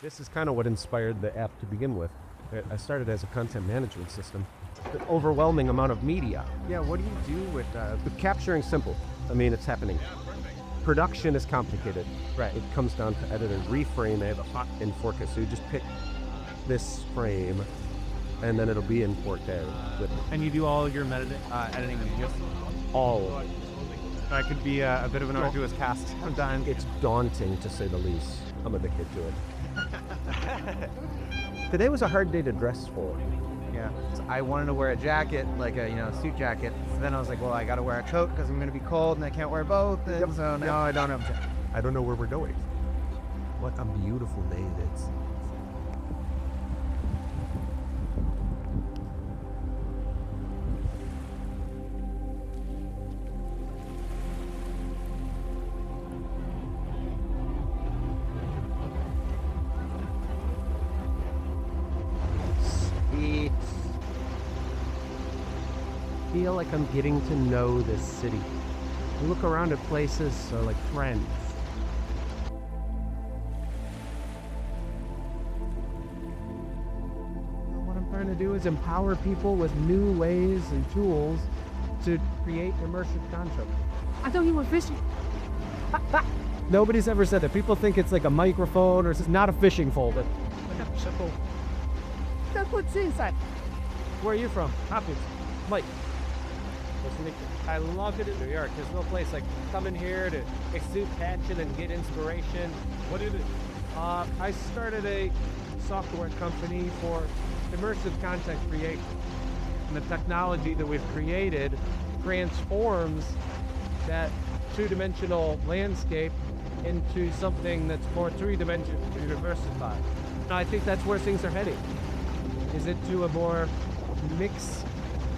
This is kind of what inspired the app to begin with. I started as a content management system. The overwhelming amount of media. Yeah, what do you do with The capturing simple. I mean, it's happening. Production is complicated. Right. It comes down to editing, reframe. I have a hot in 4K, so you just pick this frame, and then it'll be in 4K. And you do all your editing in just All. that could be a bit of an arduous task sometimes. It's daunting, to say the least. I'm addicted to it. Today was a hard day to dress for. Yeah. So I wanted to wear a jacket, like a suit jacket. So then I was like, well, I got to wear a coat because I'm going to be cold and I can't wear both. And so now I don't have a jacket. I don't know where we're going. What a beautiful day it is. Sweet. I feel like I'm getting to know this city. I look around at places like friends. What I'm trying to do is empower people with new ways and tools to create immersive content. I thought you were fishing. Nobody's ever said that. People think it's like a microphone or it's not a fishing folder. Simple. That's what's inside. Where are you from? Hopkins. Mike. I love it in New York. There's no place like coming here to exude passion and get inspiration. What is it? I started a software company for immersive content creation. And the technology that we've created transforms that two-dimensional landscape into something that's more three-dimensional, diversified. And I think that's where things are heading. Is it to a more mixed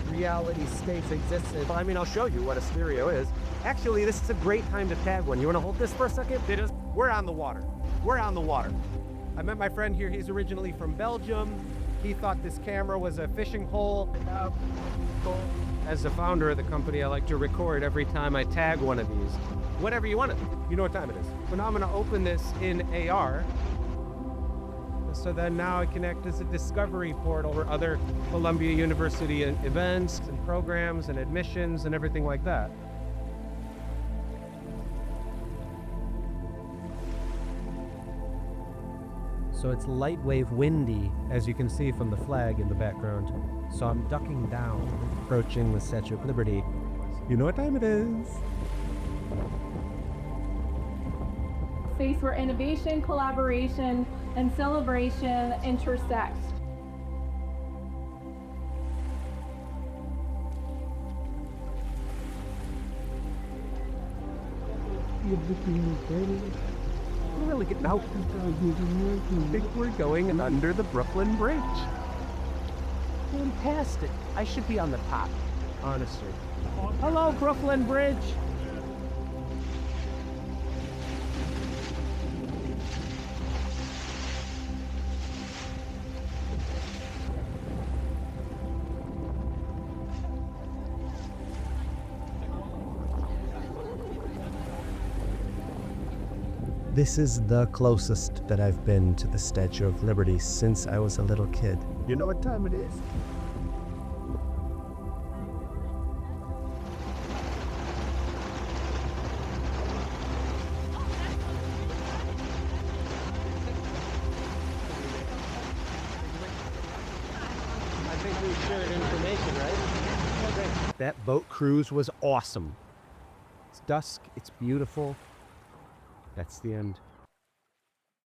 reality states existed? I mean, I'll show you what a Spherio is. Actually, this is a great time to tag one. You want to hold this for a second? We're on the water. We're on the water. I met my friend here. He's originally from Belgium. He thought this camera was a fishing hole. As the founder of the company, I like to record every time I tag one of these. Whatever you want it. You know what time it is. So now I'm going to open this in AR. So then now I connect as a discovery portal for other Columbia University events and programs and admissions and everything like that. So it's light wave windy, as you can see from the flag in the background. So I'm ducking down, approaching the Statue of Liberty. You know what time it is? Space where innovation, collaboration, and celebration intersect. We're really getting out. I think we're going under the Brooklyn Bridge. Fantastic. I should be on the top, honestly. Hello, Brooklyn Bridge. This is the closest that I've been to the Statue of Liberty since I was a little kid. You know what time it is? I think we shared information, right? Okay. That boat cruise was awesome. It's dusk, it's beautiful. That's the end.